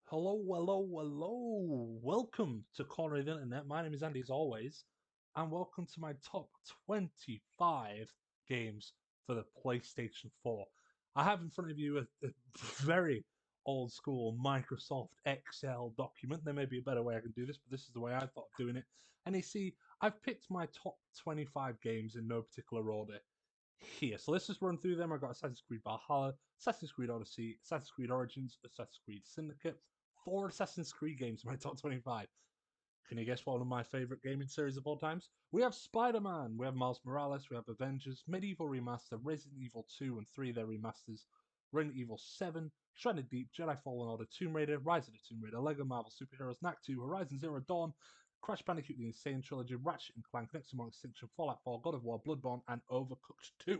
Hello, hello, hello. Welcome to Corner of the Internet. My name is Andy, as always, and welcome to my top 25 games for the PlayStation 4. I have in front of you a very old school Microsoft Excel document. There may be a better way I can do this, but this is the way I thought of doing it. And you see, I've picked my top 25 games in no particular order here. So let's just run through them. I've got Assassin's Creed Valhalla, Assassin's Creed Odyssey, Assassin's Creed Origins, Assassin's Creed Syndicate. Four Assassin's Creed games in my top 25. Can you guess one of my favorite gaming series of all times? We have Spider-Man, we have Miles Morales, we have Avengers, Medieval Remaster, Resident Evil 2 and 3, their remasters, Resident Evil 7, Shredded Deep, Jedi Fallen Order, Tomb Raider, Rise of the Tomb Raider, Lego Marvel Superheroes, Knack 2, Horizon Zero Dawn, Crash Bandicoot The Insane Trilogy, Ratchet and Clank, Next Among Extinction, Fallout 4, God of War, Bloodborne, and Overcooked 2.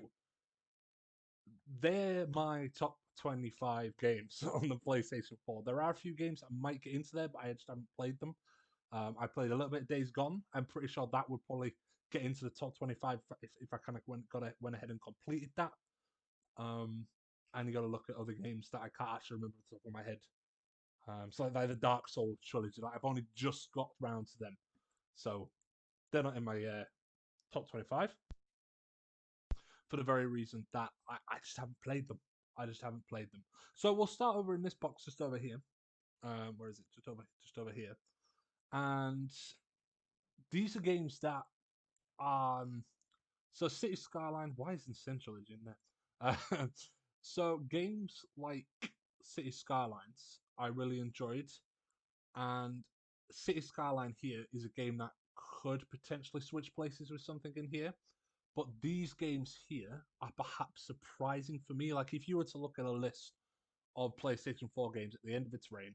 They're my top 25 games on the PlayStation 4. There are a few games that might get into there, but I just haven't played them. I played a little bit of Days Gone. I'm pretty sure that would probably get into the top 25 if I kind of went ahead and completed that. Um, and you got to look at other games that I can't actually remember off the top of my head. So like the Dark Souls trilogy, like I've only just got round to them, so they're not in my top 25 for the very reason that I just haven't played them. I just haven't played them. So we'll start over in this box just over here. Where is it? Just over here. And these are games that so City Skyline. Why isn't Central in there? So games like City Skylines, I really enjoyed, and City Skyline here is a game that could potentially switch places with something in here. But these games here are perhaps surprising for me. Like if you were to look at a list of PlayStation 4 games at the end of its reign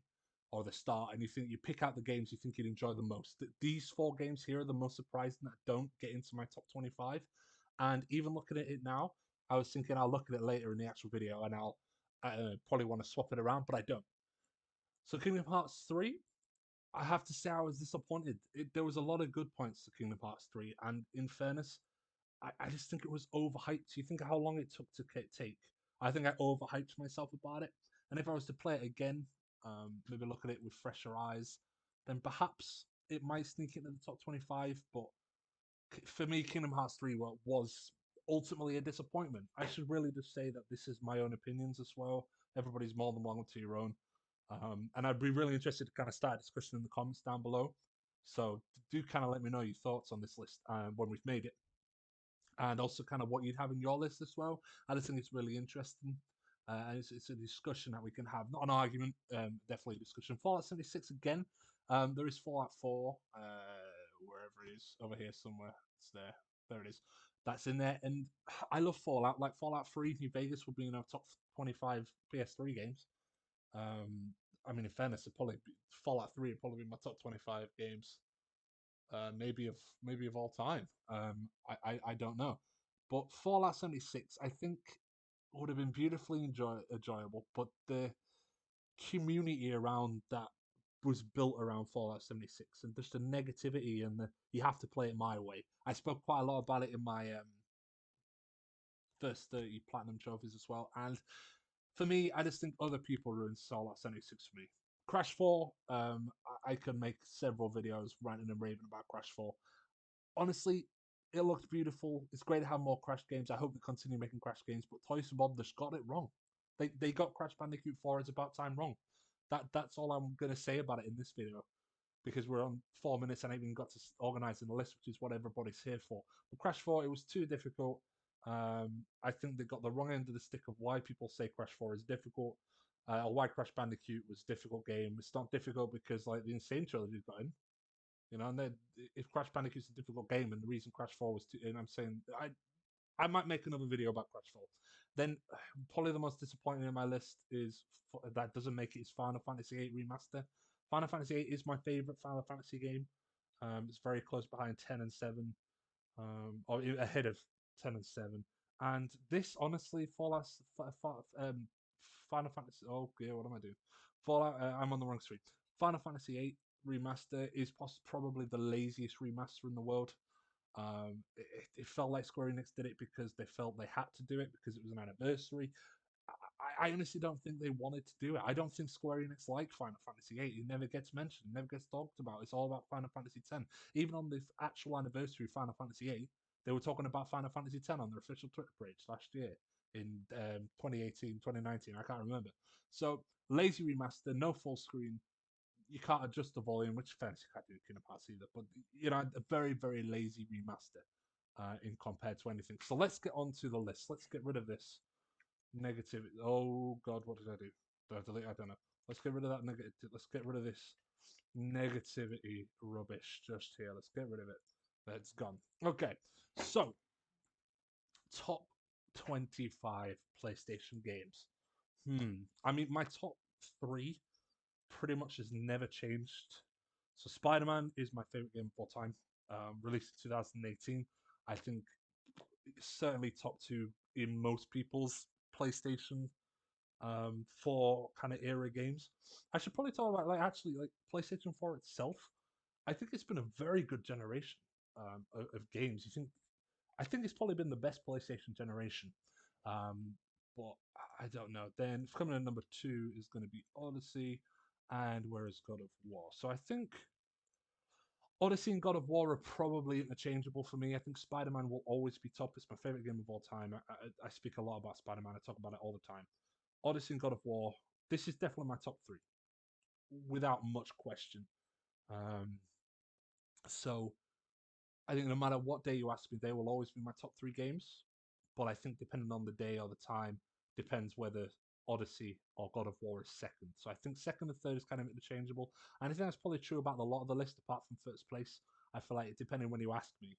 or the start, and you pick out the games you think you'd enjoy the most. These four games here are the most surprising that don't get into my top 25. And even looking at it now, I was thinking I'll look at it later in the actual video and I'll probably want to swap it around, but I don't. So Kingdom Hearts 3, I have to say I was disappointed. There was a lot of good points to Kingdom Hearts 3, and in fairness, I just think it was overhyped. You think of how long it took to take. I think I overhyped myself about it. And if I was to play it again, maybe look at it with fresher eyes, then perhaps it might sneak into the top 25. But for me, Kingdom Hearts 3 was ultimately a disappointment. I should really just say that this is my own opinions as well. Everybody's more than welcome to your own. And I'd be really interested to kind of start a discussion in the comments down below. So do kind of let me know your thoughts on this list when we've made it, and also kind of what you'd have in your list as well. I just think it's really interesting. And it's a discussion that we can have, not an argument, definitely a discussion. Fallout 76 again. There is Fallout 4, wherever it is, over here somewhere. It's there. There it is. That's in there. And I love Fallout. Like Fallout 3, New Vegas would be in our top 25 PS3 games. I mean, in fairness, Fallout 3 would probably be my top 25 games, maybe of all time. I don't know, but Fallout 76 I think would have been beautifully enjoyable, but the community around that was built around Fallout 76, and just the negativity and the you have to play it my way. I spoke quite a lot about it in my first 30 platinum trophies as well, and for me, I just think other people ruined Fallout 76 for me. Crash 4, I could make several videos ranting and raving about Crash 4. Honestly, it looked beautiful. It's great to have more Crash games. I hope they continue making Crash games, but Toys for Bob just got it wrong. They got Crash Bandicoot 4 It's About Time wrong. That's all I'm gonna say about it in this video, because we're on 4 minutes and I even got to organize in the list, which is what everybody's here for. But Crash 4, it was too difficult. I think they got the wrong end of the stick of why people say Crash 4 is difficult, or why Crash Bandicoot was a difficult game. It's not difficult because like the Insane Trilogy got in, and then if Crash Bandicoot's a difficult game, and the reason Crash 4 was too, and I'm saying I might make another video about Crash 4. Then probably the most disappointing in my list is that doesn't make it is Final Fantasy VIII Remaster. Final Fantasy VIII is my favorite Final Fantasy game. It's very close behind 10 and 7, or ahead of 10 and 7. And this, honestly, Final Fantasy. Oh, yeah, what am I doing? Fallout. I'm on the wrong screen. Final Fantasy VIII Remaster is probably the laziest remaster in the world. It felt like Square Enix did it because they felt they had to do it because it was an anniversary. I honestly don't think they wanted to do it. I don't think Square Enix like Final Fantasy VIII. It never gets mentioned. It never gets talked about. It's all about Final Fantasy X. Even on the actual anniversary of Final Fantasy VIII, they were talking about Final Fantasy X on their official Twitter page last year in 2018, 2019. I can't remember. So lazy remaster, no full screen. You can't adjust the volume, which fancy can't do in Kingdom Hearts either. But a very very lazy remaster in compared to anything. So let's get on to the list. Let's get rid of this negativity. Oh God, what did I do? Did I delete? I don't know. Let's get rid of that negative. Let's get rid of this negativity rubbish just here. Let's get rid of it. It's gone. Okay, so top 25 PlayStation games. I mean, my top three pretty much has never changed. So Spider-Man is my favorite game of all time. Released in 2018. I think certainly top two in most people's PlayStation for kind of era games. I should probably talk about like PlayStation 4 itself. I think it's been a very good generation of games. I think it's probably been the best PlayStation generation. Um, but I don't know. Then coming in number two is going to be Odyssey, and where is God of War? So I think Odyssey and God of War are probably interchangeable for me. I think Spider Man will always be top. It's my favorite game of all time. I speak a lot about Spider Man. I talk about it all the time. Odyssey and God of War. This is definitely my top three, without much question. Um, so I think no matter what day you ask me, they will always be my top three games. But I think depending on the day or the time, depends whether Odyssey or God of War is second. So I think second and third is kind of interchangeable. And I think that's probably true about a lot of the list, apart from first place. I feel like depending when you ask me,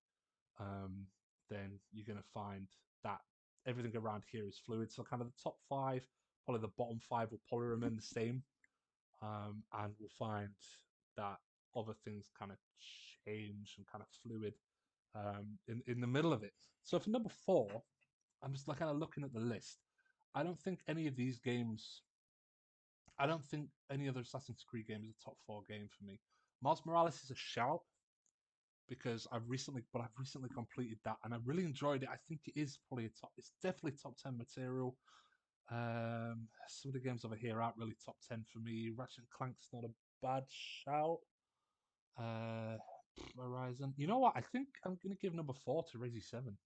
then you're going to find that everything around here is fluid. So kind of the top five, probably the bottom five will probably remain the same, and we'll find that other things kind of change and kind of fluid in the middle of it. So for number four, I'm just like kind of looking at the list. I don't think any of these games. I don't think any other Assassin's Creed game is a top four game for me. Miles Morales is a shout because I've recently completed that and I really enjoyed it. I think it is probably a top. It's definitely top 10 material. Some of the games over here aren't really top 10 for me. Ratchet and Clank's not a bad shout. Uh, Horizon. You know what? I think I'm gonna give number four to Resi 7.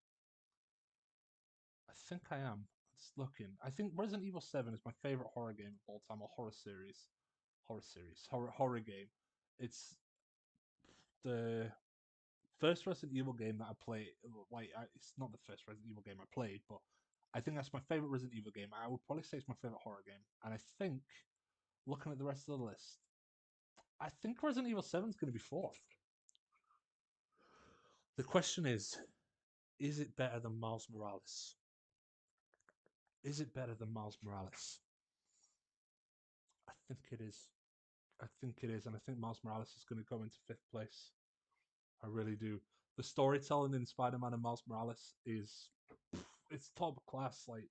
I think I am. Just looking. I think Resident Evil 7 is my favorite horror game of all time, or horror game. It's the first Resident Evil game that I played. Wait, it's not the first Resident Evil game I played, but I think that's my favorite Resident Evil game. I would probably say it's my favorite horror game, and I think looking at the rest of the list, I think Resident Evil 7 is going to be fourth. The question is it better than Miles Morales? Is it better than Miles Morales? I think it is. I think it is, and I think Miles Morales is going to go into fifth place. I really do. The storytelling in Spider-Man and Miles Morales is it's top class. Like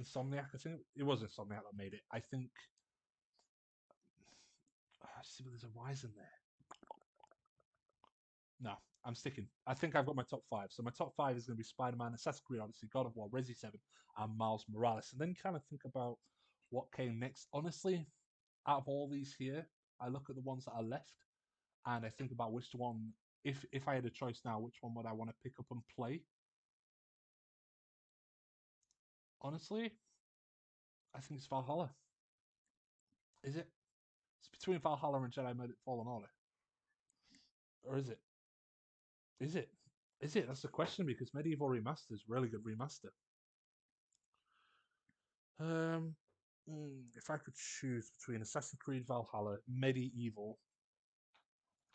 Insomniac, I think it was Insomniac that made it. I think. See, but there's a wise in there. No, I'm sticking. I think I've got my top five. So my top five is going to be Spider-Man, Assassin's Creed Odyssey, God of War, Resi 7, and Miles Morales. And then kind of think about what came next. Honestly, out of all these here, I look at the ones that are left, and I think about which one. If I had a choice now, which one would I want to pick up and play? Honestly, I think it's Valhalla. Is it? It's between Valhalla and Jedi Fallen Order, or is it? Is it? Is it? That's the question because Medieval Remaster is really good remaster. Um, if I could choose between Assassin's Creed Valhalla, Medieval,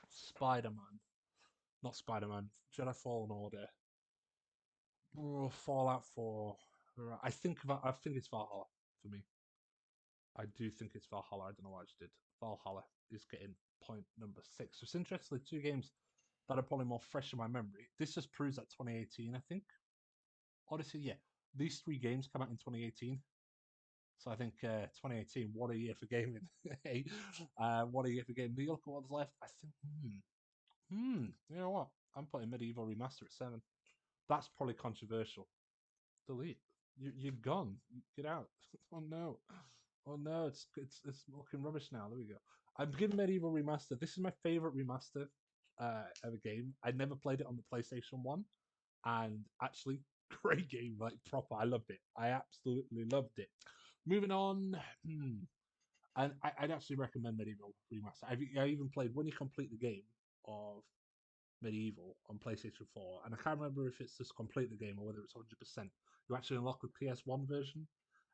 Spider-Man, not Spider-Man, Jedi Fallen Order, Fallout 4. I think it's Valhalla for me. I do think it's Valhalla. I don't know why I just did. Valhalla is getting point number six. So it's interestingly two games that are probably more fresh in my memory. This just proves that 2018, I think. Odyssey, yeah. These three games come out in 2018. So I think 2018, what a year for gaming. Hey, what a year for gaming. You look at what's left, I think, you know what? I'm putting Medieval Remaster at 7. That's probably controversial. Delete. You're gone. Get out. Oh no. Oh no, it's looking rubbish now. There we go. I'm giving Medieval Remastered. This is my favorite remaster of a game. I never played it on the PlayStation 1, and actually, great game, like proper. I loved it. I absolutely loved it. Moving on, and I'd actually recommend Medieval Remaster. I even played when you complete the game of Medieval on PlayStation 4, and I can't remember if it's just complete the game or whether it's 100%. You actually unlock the PS1 version,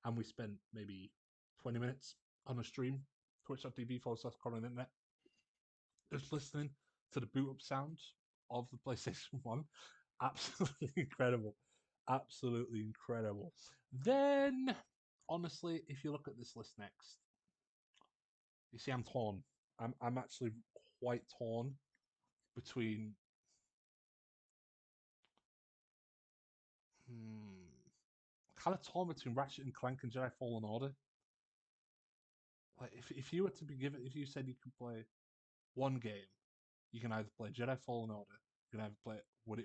and we spent maybe 20 minutes on a stream, twitch.tv/Corin Internet, just listening to the boot up sound of the PlayStation 1. Absolutely incredible. Absolutely incredible. Then, honestly, if you look at this list next, you see I'm torn. I'm actually quite torn between hmm, kind of torn between Ratchet and Clank and Jedi Fallen Order. Like if you were to be given, if you said you could play one game, you can either play Jedi Fallen Order, you can either play would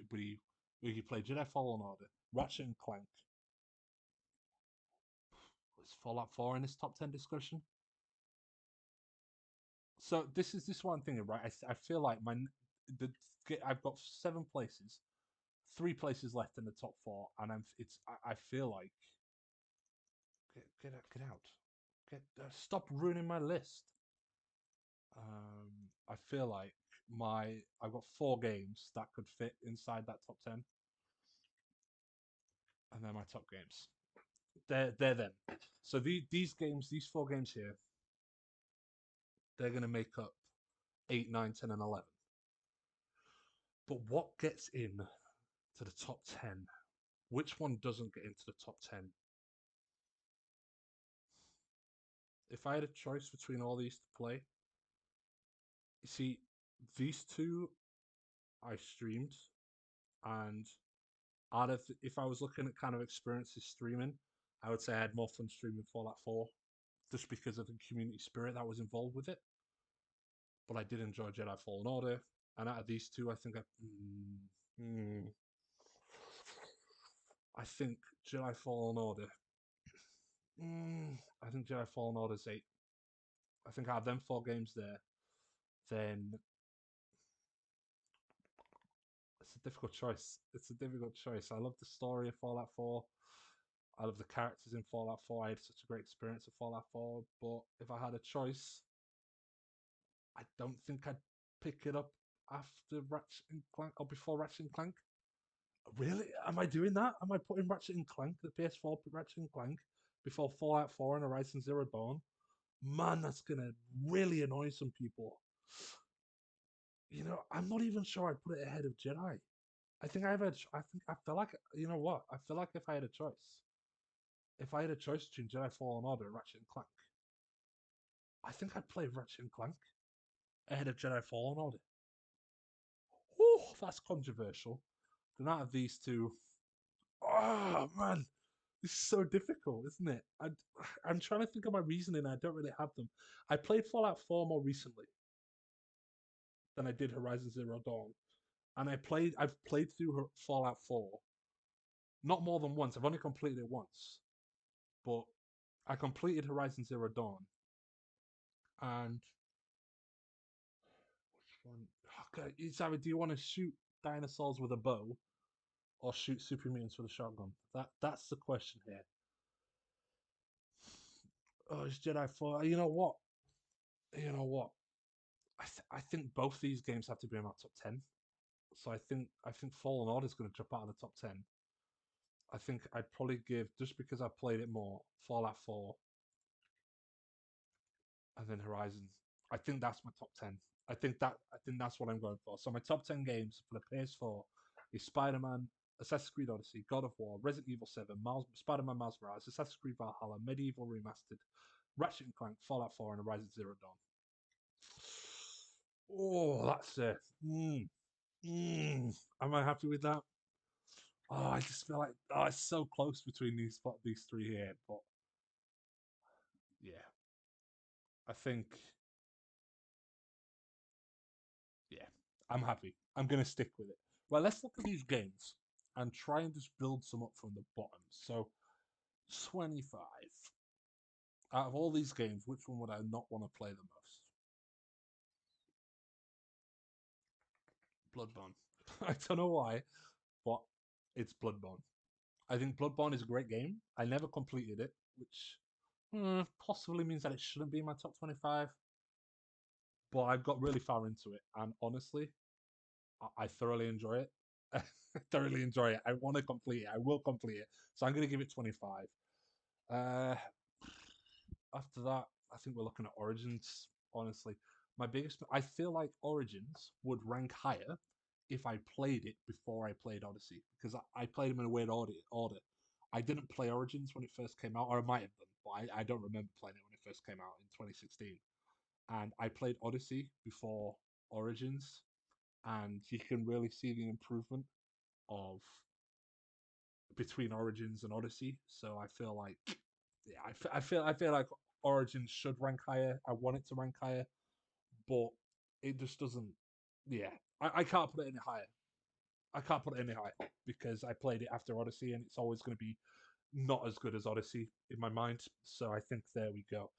you play Jedi Fallen Order, Ratchet and Clank, was Fallout 4 in this top 10 discussion? So this one thing, right? I feel like the I've got 7 places, 3 places left in the top 4, and I feel like get out, stop ruining my list. I feel like I've got 4 games that could fit inside that top 10, and they're my top games. They're them. So these 4 games here, they're gonna make up 8, 9, 10, and 11. But what gets in to the top 10? Which one doesn't get into the top 10? If I had a choice between all these to play, you see, these two I streamed, and if I was looking at kind of experiences streaming, I would say I had more fun streaming Fallout 4 just because of the community spirit that was involved with it. But I did enjoy Jedi Fallen Order, and out of these two, I think Jedi Fallen Order. I think Jedi Fallen Order's 8. I think out of them 4 games there, then it's a difficult choice. It's a difficult choice. I love the story of Fallout 4. I love the characters in Fallout 4. I had such a great experience with Fallout 4. But if I had a choice, I don't think I'd pick it up after Ratchet and Clank or before Ratchet and Clank. Really? Am I doing that? Am I putting Ratchet and Clank, the PS4 Ratchet and Clank, before Fallout 4 and Horizon Zero Dawn? Man, that's gonna really annoy some people. I'm not even sure I'd put it ahead of Jedi. I think I feel like I feel like if I had a choice between Jedi Fallen Order and Ratchet and Clank, I think I'd play Ratchet and Clank ahead of Jedi Fallen Order. Oh, that's controversial. Then out of these two, oh man, this is so difficult, isn't it? I'm trying to think of my reasoning. I don't really have them. I played Fallout 4 more recently than I did Horizon Zero Dawn, and I've played through Fallout 4 not more than once. I've only completed it once, but I completed Horizon Zero Dawn, and which one? Okay, it's either do you want to shoot dinosaurs with a bow or shoot super mutants with a shotgun? That's the question here. Oh, it's Jedi 4. You know what? You know what? I think both these games have to be in my top 10. So I think Fallen Order is going to drop out of the top 10. I think I'd probably give, just because I played it more, Fallout 4 and then Horizon. I think that's my top 10. I think that's what I'm going for. So my top 10 games for the PS4 is Spider-Man, Assassin's Creed Odyssey, God of War, Resident Evil 7, Spider-Man Miles Morales, Assassin's Creed Valhalla, Medieval Remastered, Ratchet and Clank, Fallout 4, and Horizon Zero Dawn. Oh, that's it. Am I happy with that? Oh, I just feel like it's so close between these 3 here, but yeah, I think yeah, I'm happy. I'm gonna stick with it. Well, let's look at these games and try and just build some up from the bottom. So 25. Out of all these games, which one would I not want to play the most? Bloodborne. I don't know why, but it's Bloodborne. I think Bloodborne is a great game. I never completed it, which possibly means that it shouldn't be in my top 25. But I've got really far into it, and honestly, I thoroughly enjoy it. I thoroughly enjoy it. I want to complete it. I will complete it. So I'm going to give it 25. Uh, After that, I think we're looking at Origins. Honestly, I feel like Origins would rank higher if I played it before I played Odyssey because I played them in a weird order. I didn't play Origins when it first came out, or I might have done, but I don't remember playing it when it first came out in 2016. And I played Odyssey before Origins, and you can really see the improvement of between Origins and Odyssey. So I feel like, yeah, I feel like Origins should rank higher. I want it to rank higher, but it just doesn't. Yeah, I can't put it any higher. I can't put it any higher because I played it after Odyssey, and it's always going to be not as good as Odyssey in my mind. So I think there we go.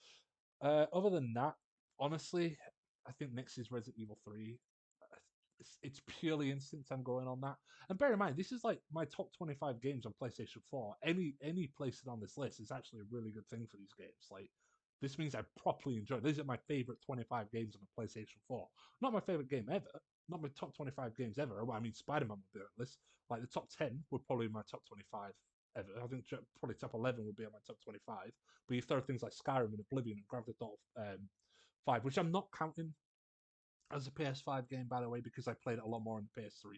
Other than that, honestly, I think next is Resident Evil 3. It's purely instinct I'm going on that. And bear in mind, this is like my top 25 games on PlayStation 4. Any place on this list is actually a really good thing for these games. Like, this means I properly enjoy it. These are my favorite 25 games on the PlayStation 4. Not my favorite game ever. Not my top 25 games ever. Well, I mean, Spider Man would be on the list. Like, the top 10 would probably be my top 25 ever. I think probably top 11 would be on my top 25. But you throw things like Skyrim and Oblivion and Grand Theft Auto 5, which I'm not counting as a PS5 game, by the way, because I played it a lot more on the PS3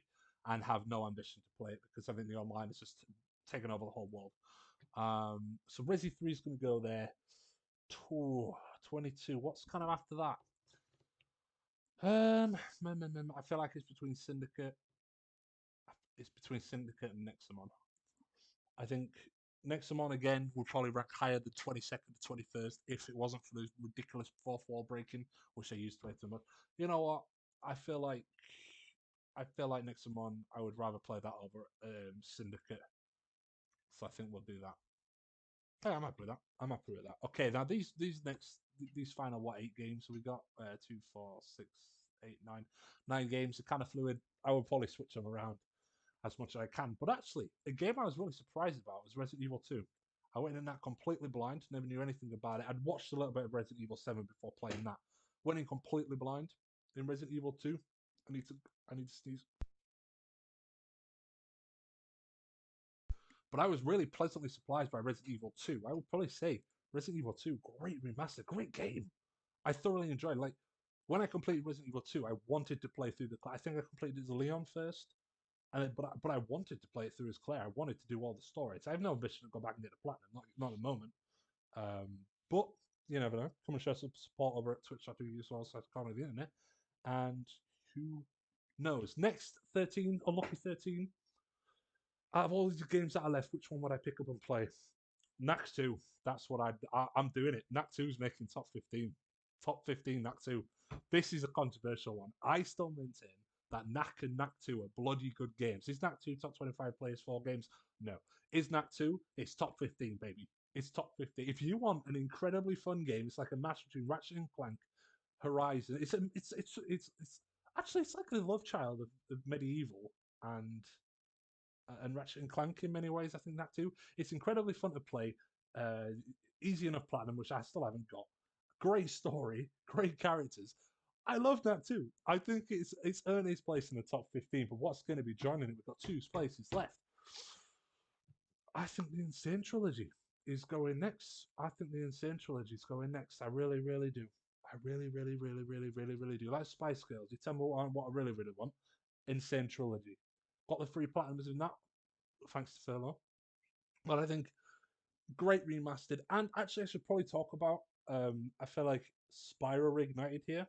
and have no ambition to play it because I think the online is just taken over the whole world. So Resi 3 is going to go there. 22. What's kind of after that? I feel like it's between Syndicate. It's between Syndicate and Nexamon. I think Nexamon again would probably rank higher than 22nd to 21st if it wasn't for the ridiculous fourth wall breaking, which I used way too much. You know what? I feel like I feel like Nexamon. I would rather play that over Syndicate, so I think we'll do that. Yeah, I'm happy with that. I'm happy with that. Okay, now these final what 8 games we got? 2, 4, 6, 8, 9 games. Are kind of fluid. I would probably switch them around as much as I can. But actually, a game I was really surprised about was Resident Evil 2. I went in that completely blind, never knew anything about it. I'd watched a little bit of Resident Evil 7 before playing that. Went in completely blind in Resident Evil 2. I need to I need to sneeze. But I was really pleasantly surprised by Resident Evil 2. I would probably say Resident Evil 2, great remaster, great game. I thoroughly enjoyed it. Like when I completed Resident Evil 2, I wanted to play through the. I think I completed as Leon first, but I wanted to play it through as Claire. I wanted to do all the stories. I have no ambition to go back and get the platinum, not at the moment. But you never know. Come and show some support over at Twitch.tv as well, so Corner of the Internet. And who knows? Next 13, unlucky 13. Out of all these games that are left, which one would I pick up and play? Knack 2. That's what I'm doing it. Knack 2 is making top 15. Top 15, Knack 2. This is a controversial one. I still maintain that Knack and Knack 2 are bloody good games. Is Knack 2 top 25 players, 4 games? No. Is Knack 2? It's top 15, baby. It's top 15. If you want an incredibly fun game, it's like a match between Ratchet and Clank, Horizon. It's actually it's like the love child of medieval and Ratchet and Clank in many ways. I think that too. It's incredibly fun to play. Uh, Easy enough platinum, which I still haven't got. Great story, great characters. I love that too. I think it's earned its place in the top 15. But what's going to be joining it? We've got 2 places left. I think the Insane Trilogy is going next. I think the Insane Trilogy is going next. I really, really do. I really, really, really, really, really, really do. Like Spice Girls. You tell me what I really, really want. Insane Trilogy. Got the 3 platinums in that, thanks to Furlough. But I think great remastered. And actually, I should probably talk about. I feel like Spyro Reignited here.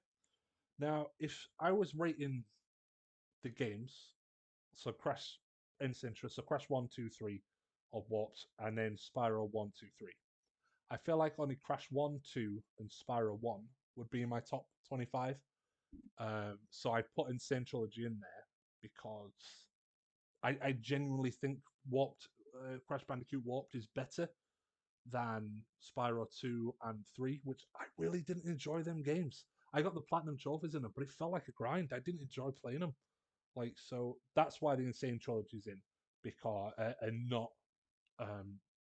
Now, if I was rating the games, so Crash Incentra, so Crash 1, 2, 3 of Warped, and then Spyro 1, 2, 3. I feel like only Crash 1, 2, and Spyro 1 would be in my top 25. So I put Insane Trilogy in there because I genuinely think Warped, Crash Bandicoot Warped is better than Spyro 2 and 3, which I really didn't enjoy them games. I got the platinum trophies in them, but it felt like a grind. I didn't enjoy playing them. Like, so that's why the Insane Trilogy's in, because and not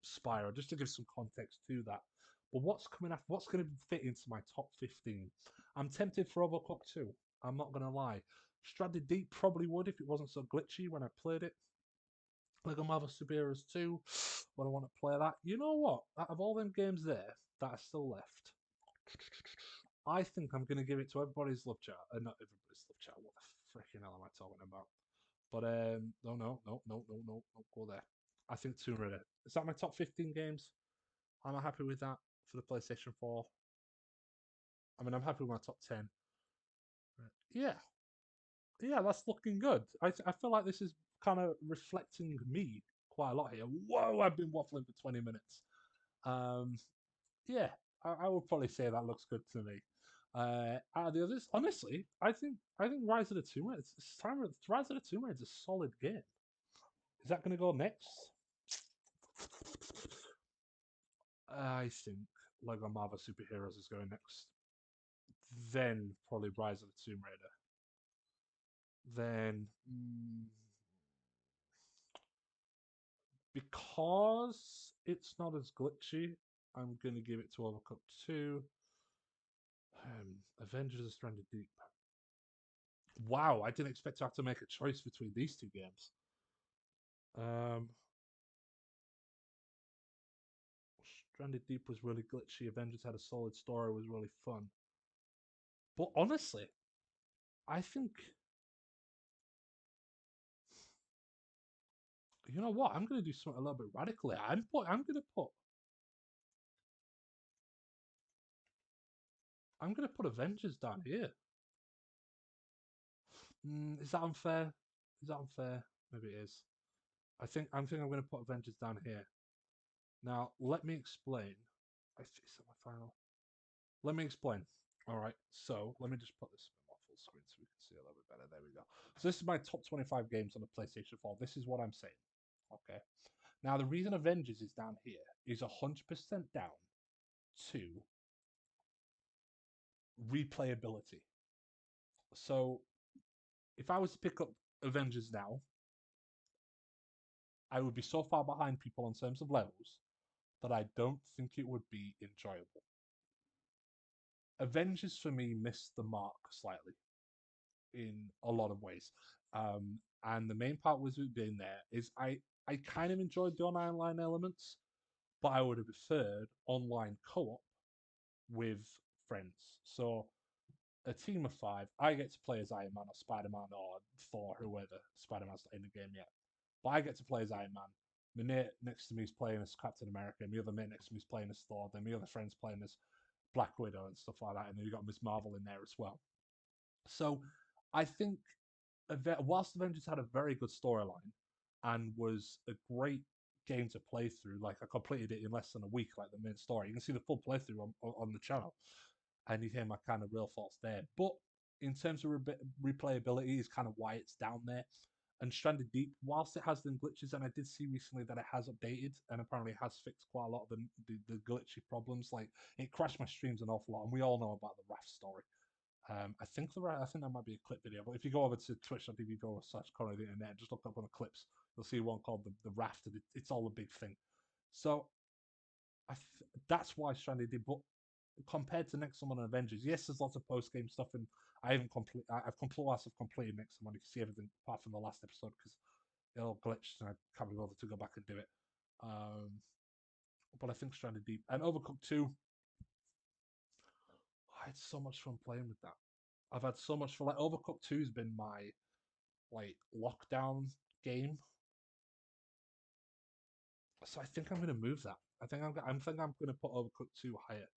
Spyro, just to give some context to that. But what's coming after? What's going to fit into my top 15? I'm tempted for Overcooked 2. I'm not going to lie. Stranded Deep probably would if it wasn't so glitchy when I played it. Lego Marvel Super Heroes 2, would I want to play that? You know what? Out of all them games there that are still left, I think I'm going to give it to Everybody's Love Chat. Not Everybody's Love Chat. What the freaking hell am I talking about? But no, go there. I think Tomb Raider. Is that my top 15 games? I'm happy with that for the PlayStation 4. I mean, I'm happy with my top 10. Yeah, yeah, that's looking good. I feel like this is kind of reflecting me quite a lot here. Whoa, I've been waffling for 20 minutes. Um, yeah, I would probably say that looks good to me. Out of the others, honestly, I think Rise of the Tomb Raider. Rise of the Tomb Raider is a solid game. Is that going to go next? I think Lego Marvel Superheroes is going next. Then probably Rise of the Tomb Raider. Then because it's not as glitchy, I'm gonna give it to Overcooked 2. Avengers: of Stranded Deep. Wow, I didn't expect to have to make a choice between these two games. Um, Stranded Deep was really glitchy. Avengers had a solid story, was really fun. But honestly, I think you know what? I'm gonna do something a little bit radically. I'm gonna put Avengers down here. Is that unfair? Is that unfair? Maybe it is. I'm going to put Avengers down here. Now let me explain. Is that my final? Let me explain. All right. So let me just put this on full screen so we can see a little bit better. There we go. So this is my top 25 games on the PlayStation 4. This is what I'm saying. Okay. Now the reason Avengers is down here is 100% down to replayability. So if I was to pick up Avengers now, I would be so far behind people in terms of levels that I don't think it would be enjoyable. Avengers for me missed the mark slightly in a lot of ways. And the main part was it being there is I kind of enjoyed the online elements, but I would have preferred online co-op with friends. So a team of five, I get to play as Iron Man or Spider Man or Thor, whoever. Spider Man's not in the game yet, but I get to play as Iron Man. My mate next to me is playing as Captain America. My other mate next to me is playing as Thor. Then my other friend's playing as Black Widow and stuff like that. And then you got Miss Marvel in there as well. So I think whilst Avengers had a very good storyline and was a great game to play through, like I completed it in less than a week, like the main story. You can see the full playthrough on the channel, and you hear my kind of real thoughts there. But in terms of replayability, is kind of why it's down there. And Stranded Deep, whilst it has them glitches, and I did see recently that it has updated and apparently has fixed quite a lot of the glitchy problems. Like it crashed my streams an awful lot, and we all know about the Raft story. I think that might be a clip video, but if you go over to twitch.tv/Corner of the Internet, just look up on the clips, you'll see one called the Raft, and it's all a big thing. So that's why Stranded did. But compared to Next Summon and Avengers, yes, there's lots of post game stuff, and I haven't complete. I've completed Next Summon. You can see everything apart from the last episode because it all glitched, and I can't be bothered to go back and do it. But I think Stranded Deep and Overcooked 2. I had so much fun playing with that. I've had so much fun. Like Overcooked 2 has been my like lockdown game. So I think I'm gonna move that. I'm gonna put Overcooked 2 higher.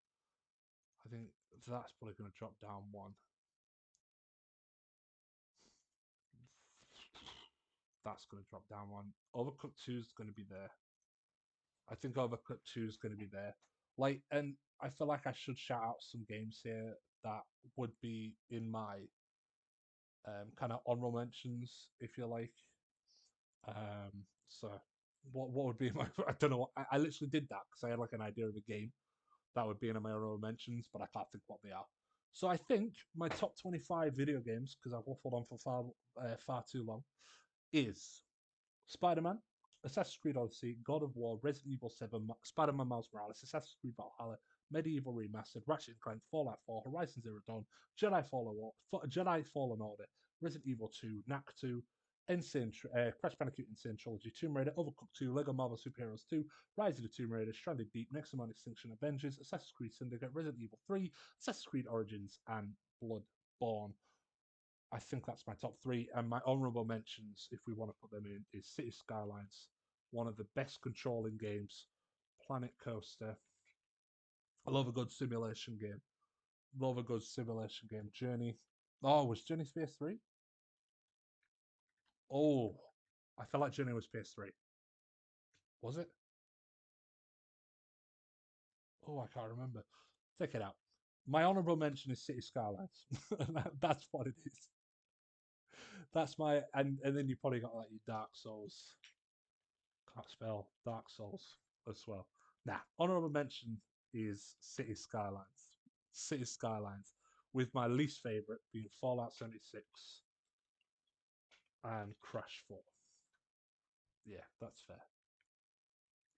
I think that's probably gonna drop down one. That's gonna drop down one. Overcooked 2 is gonna be there. I think Overcooked 2 is gonna be there. Like, and I feel like I should shout out some games here that would be in my kind of honorable mentions, if you like. So what would be my? I don't know. I literally did that because I had like an idea of a game that would be in my honorable mentions, but I can't think what they are. So I think my top 25 video games, because I've waffled on for far too long, is Spider-Man, Assassin's Creed Odyssey, God of War, Resident Evil 7, Spider-Man Miles Morales, Assassin's Creed Valhalla, Medieval Remastered, Ratchet and Clank, Fallout 4, Horizon Zero Dawn, Jedi Fallen Order, Resident Evil 2, Knack 2, Crash Bandicoot Insane Trilogy, Tomb Raider, Overcooked 2, Lego Marvel Super Heroes 2, Rise of the Tomb Raider, Stranded Deep, Next Among Extinction Avengers, Assassin's Creed Syndicate, Resident Evil 3, Assassin's Creed Origins, and Bloodborne. I think that's my top three. And my honourable mentions, if we want to put them in, is City Skylines, one of the best controlling games, Planet Coaster. I love a good simulation game. Love a good simulation game. Journey. Oh, was Journey PS3? Oh, I felt like Journey was PS3. Was it? Oh, I can't remember. Check it out. My honourable mention is City Skylines. That's what it is. That's my and then you probably got like your Dark Souls. Can't spell Dark Souls as well. Nah, honorable mention is City Skylines. City Skylines, with my least favorite being Fallout 76 and Crash 4. Yeah, that's fair.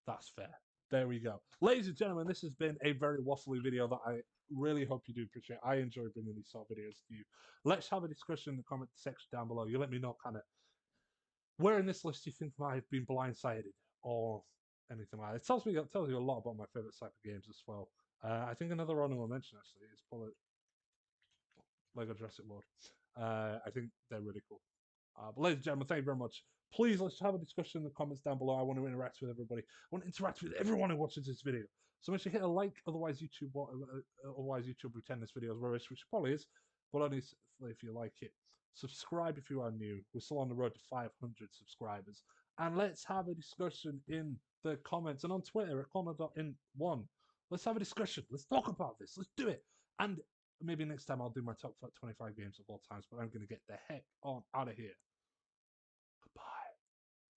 That's fair. There we go. Ladies and gentlemen, this has been a very waffly video that I really hope you do appreciate. I enjoy bringing these sort of videos to you. Let's have a discussion in the comment section down below. You let me know kind of where in this list do you think I've been blindsided or anything like that. It tells you a lot about my favorite type of games as well. I think another honorable mention actually is probably Lego Jurassic World. I think they're really cool. But ladies and gentlemen, thank you very much. Please let's have a discussion in the comments down below. I want to interact with everybody. I want to interact with everyone who watches this video. So make sure you hit a like. Otherwise YouTube will pretend this video is rubbish, which it probably is, but only if you like it. Subscribe if you are new. We're still on the road to 500 subscribers. And let's have a discussion in the comments and on Twitter at corner.in1. Let's have a discussion. Let's talk about this. Let's do it. And maybe next time I'll do my top 25 games of all times, but I'm going to get the heck on out of here.